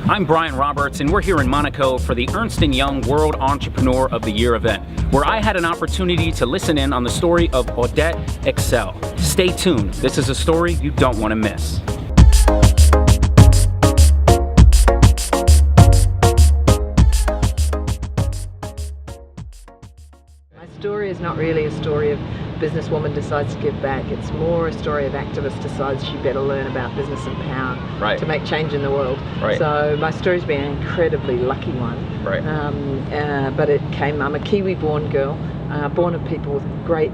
I'm Brian Roberts, and we're here in Monaco for the Ernst & Young World Entrepreneur of the Year event, where I had an opportunity to listen in on the story of Audette Exel. Stay tuned. This is a story you don't want to miss. My story is not really a story of businesswoman decides to give back. It's more a story of activist decides she better learn about business and power to make change in the world. So my story's been an incredibly lucky one. But it came, I'm a Kiwi-born girl, born of people with great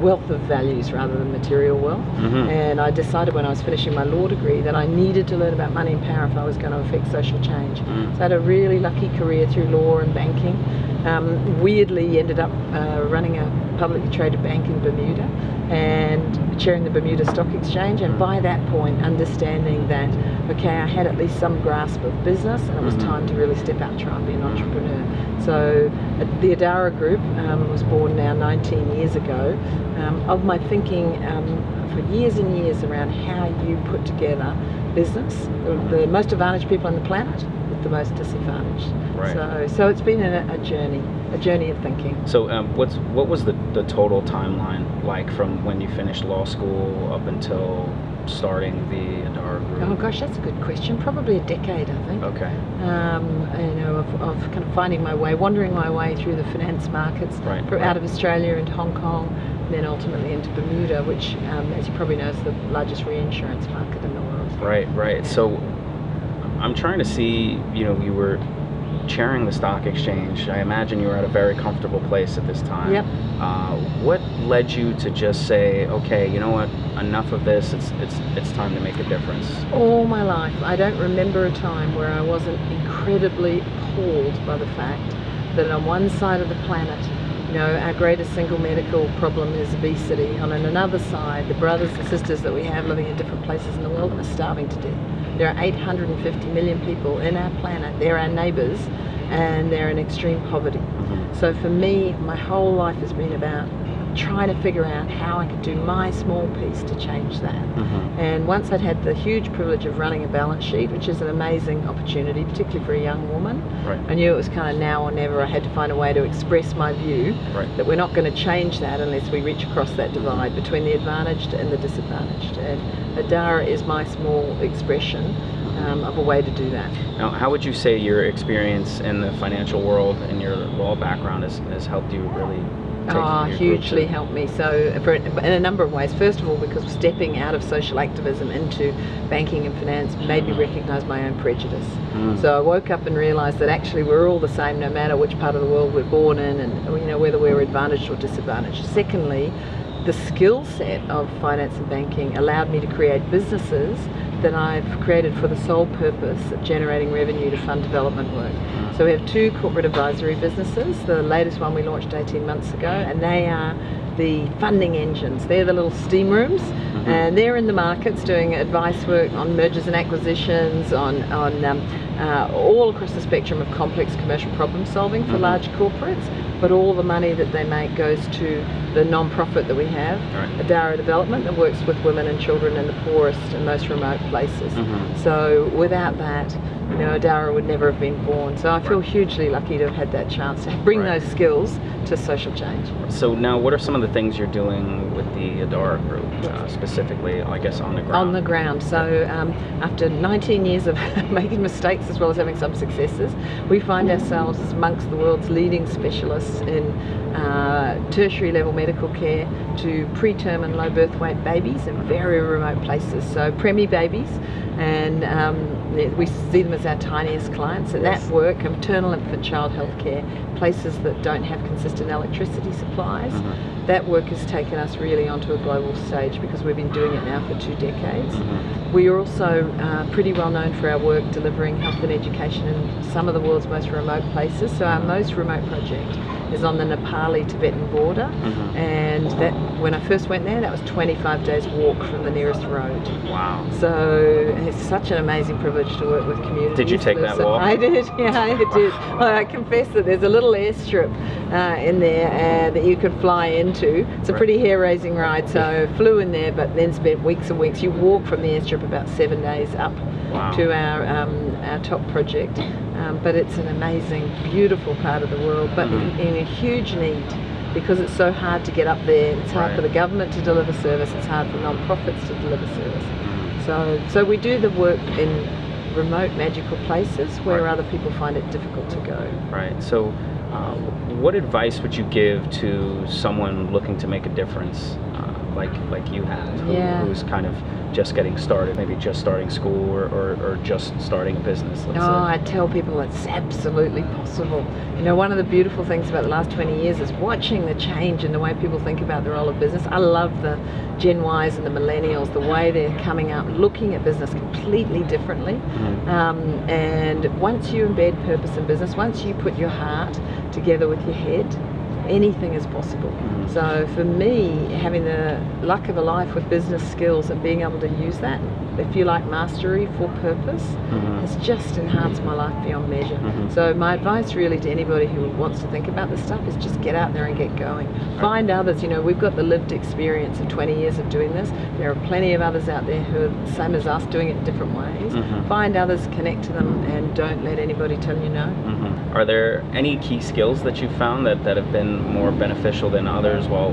wealth of values rather than material wealth. And I decided when I was finishing my law degree that I needed to learn about money and power if I was going to affect social change. So I had a really lucky career through law and banking. Weirdly ended up running a publicly traded bank in Bermuda and chairing the Bermuda Stock Exchange, and by that point understanding that okay, I had at least some grasp of business and it was time to really step out and try and be an entrepreneur. So the Adara Group was born now 19 years ago of my thinking for years and years around how you put together business, the most advantaged people on the planet with the most disadvantaged. So it's been a journey of thinking. So what was the total timeline like from when you finished law school up until starting the Adara Group? Oh gosh, that's a good question. Probably a decade, I think. Okay. You know, of kind of finding my way, wandering my way through the finance markets, out of Australia into Hong Kong, and then ultimately into Bermuda, which, as you probably know, is the largest reinsurance market in the world. Right. So I'm trying to see, you know, you were chairing the stock exchange. I imagine you were at a very comfortable place at this time. Yep. What led you to just say, okay, you know what, enough of this, it's time to make a difference? All my life, I don't remember a time where I wasn't incredibly appalled by the fact that on one side of the planet, you know, our greatest single medical problem is obesity. On another side, the brothers and sisters that we have living in different places in the world are starving to death. There are 850 million people in our planet. They're our neighbours, and they're in extreme poverty. So for me, my whole life has been about trying to figure out how I could do my small piece to change that. And once I'd had the huge privilege of running a balance sheet, which is an amazing opportunity, particularly for a young woman, I knew it was kind of now or never. I had to find a way to express my view that we're not going to change that unless we reach across that divide between the advantaged and the disadvantaged. And Adara is my small expression of a way to do that. Now, how would you say your experience in the financial world and your law background has helped you really? Hugely helped me. So in a number of ways. First of all, because stepping out of social activism into banking and finance made me recognise my own prejudice. So I woke up and realised that actually we're all the same no matter which part of the world we're born in, and you know, whether we're advantaged or disadvantaged. Secondly, the skill set of finance and banking allowed me to create businesses that I've created for the sole purpose of generating revenue to fund development work. So we have two corporate advisory businesses. The latest one we launched 18 months ago, and they are the funding engines. They're the little steam rooms, and they're in the markets doing advice work on mergers and acquisitions, on all across the spectrum of complex commercial problem solving for large corporates. But all the money that they make goes to the non-profit that we have, Adara Development, that works with women and children in the poorest and most remote places. So without that, you know, Adara would never have been born. So I feel hugely lucky to have had that chance to bring those skills to social change. So now, what are some of the things you're doing with the Adara Group, specifically, I guess, on the ground? On the ground. So after 19 years of making mistakes as well as having some successes, we find ourselves as amongst the world's leading specialists in tertiary level medical care to preterm and low birth weight babies in very remote places. So preemie babies, and we see them as our tiniest clients, and that work, maternal infant child health care, places that don't have consistent electricity supplies. That work has taken us really onto a global stage because we've been doing it now for 2 decades. We are also pretty well known for our work delivering health and education in some of the world's most remote places. So our most remote project is on the Nepali-Tibetan border, and that when I first went there, that was 25 days walk from the nearest road. Wow. So it's such an amazing privilege to work with communities. Did you take that walk? I did, yeah, I did. Well, I confess that there's a little airstrip in there that you could fly into. It's a pretty hair-raising ride, so I flew in there, but then spent weeks and weeks. You walk from the airstrip about 7 days up to our top project. But it's an amazing, beautiful part of the world, but in a huge need, because it's so hard to get up there. It's hard for the government to deliver service. It's hard for non-profits to deliver service. So we do the work in remote, magical places where other people find it difficult to go. Right. So what advice would you give to someone looking to make a difference, like you have, who's kind of just getting started, maybe just starting school or just starting a business, let's say? I tell people it's absolutely possible. You know, one of the beautiful things about the last 20 years is watching the change in the way people think about the role of business. I love the Gen Ys and the millennials, the way they're coming up, looking at business completely differently. And once you embed purpose in business, once you put your heart together with your head, anything is possible. So for me, having the luck of a life with business skills and being able to use that, if you like, mastery for purpose, has just enhanced my life beyond measure. So my advice really to anybody who wants to think about this stuff is just get out there and get going. Find others. You know, we've got the lived experience of 20 years of doing this. There are plenty of others out there who are the same as us, doing it in different ways. Find others, connect to them, and don't let anybody tell you no. Are there any key skills that you found that have been more beneficial than others while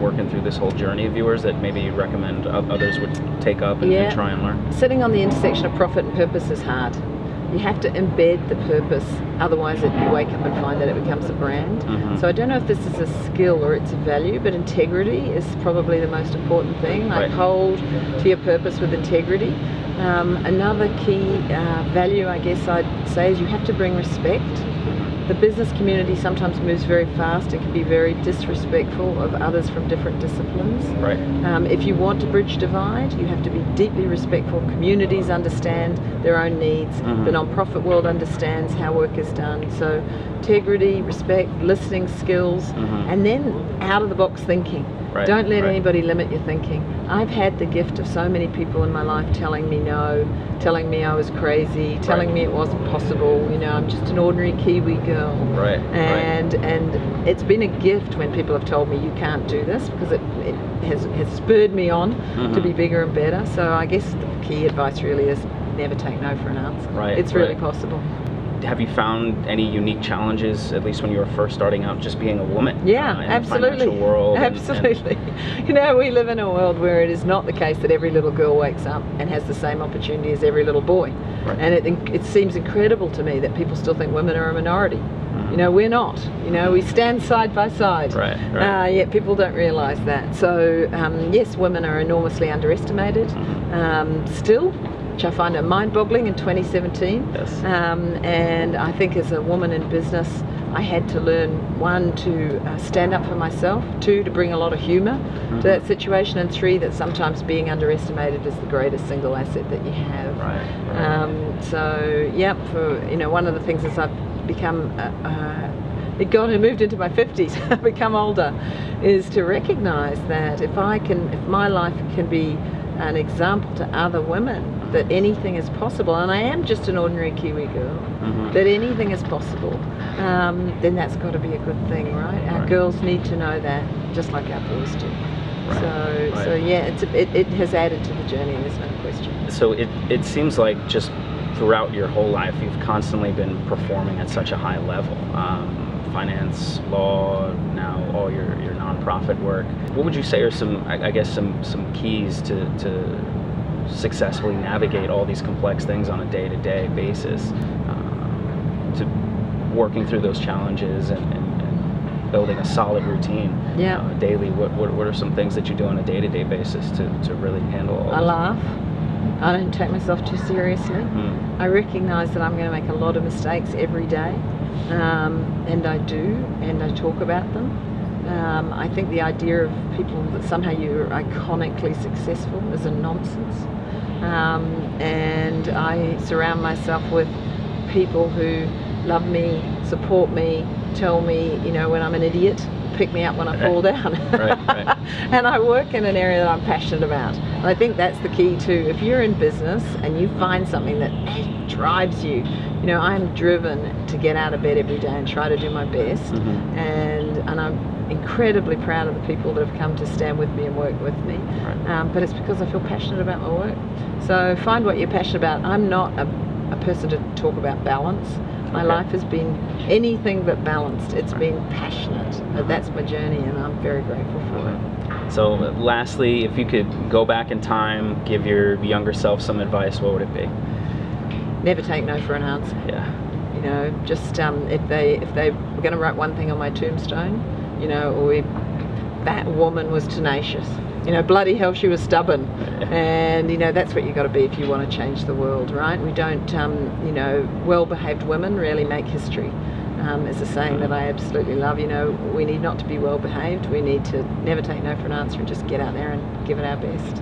working through this whole journey of yours that maybe you recommend others would take up and try and learn? Sitting on the intersection of profit and purpose is hard. You have to embed the purpose, otherwise you wake up and find that it becomes a brand. So I don't know if this is a skill or it's a value, but integrity is probably the most important thing. Like hold to your purpose with integrity. Another key value, I guess I'd say, is you have to bring respect. The business community sometimes moves very fast and can be very disrespectful of others from different disciplines. If you want to bridge divide, you have to be deeply respectful. Communities understand their own needs. The non-profit world understands how work is done. So integrity, respect, listening skills, and then out-of-the-box thinking. Don't let anybody limit your thinking. I've had the gift of so many people in my life telling me no, telling me I was crazy, telling me it wasn't possible. You know, I'm just an ordinary Kiwi girl. And it's been a gift when people have told me you can't do this, because it has spurred me on to be bigger and better. So I guess the key advice really is never take no for an answer. It's really possible. Have you found any unique challenges, at least when you were first starting out, just being a woman? In the financial world? Absolutely. You know, we live in a world where it is not the case that every little girl wakes up and has the same opportunity as every little boy. And it seems incredible to me that people still think women are a minority. You know, we're not. You know, we stand side by side. Yet people don't realise that. So yes, women are enormously underestimated still, which I find mind-boggling in 2017. And I think as a woman in business, I had to learn, 1, to stand up for myself, 2, to bring a lot of humour to that situation, and 3, that sometimes being underestimated is the greatest single asset that you have. So yeah, for one of the things as I've become moved into my 50s, I've become older, is to recognise that if my life can be an example to other women that anything is possible, and I am just an ordinary Kiwi girl, that anything is possible, then that's got to be a good thing, right? Our girls need to know that, just like our boys do. So yeah, it has added to the journey, there's no question. So it seems like just throughout your whole life, you've constantly been performing at such a high level. Finance, law, now all your nonprofit work. What would you say are some keys to successfully navigate all these complex things on a day-to-day basis, to working through those challenges and building a solid routine daily? What are some things that you do on a day-to-day basis to really handle all this? I laugh. I don't take myself too seriously. I recognise that I'm going to make a lot of mistakes every day, and I do, and I talk about them. I think the idea of people that somehow you're iconically successful is a nonsense. And I surround myself with people who love me, support me, tell me, you know, when I'm an idiot, pick me up when I fall down. Right. And I work in an area that I'm passionate about. And I think that's the key too. If you're in business and you find something that drives you, you know, I'm driven to get out of bed every day and try to do my best. And I'm incredibly proud of the people that have come to stand with me and work with me. But it's because I feel passionate about my work. So find what you're passionate about. I'm not a person to talk about balance. My life has been anything but balanced. It's been passionate. That's my journey, and I'm very grateful for it. So lastly, if you could go back in time, give your younger self some advice, what would it be? Never take no for an answer. Yeah. You know, just if they were going to write one thing on my tombstone, you know, that woman was tenacious. You know, bloody hell, she was stubborn. And, you know, that's what you've got to be if you want to change the world, right? We don't, you know, well-behaved women really make history. Is a saying that I absolutely love. You know, we need not to be well-behaved. We need to never take no for an answer and just get out there and give it our best.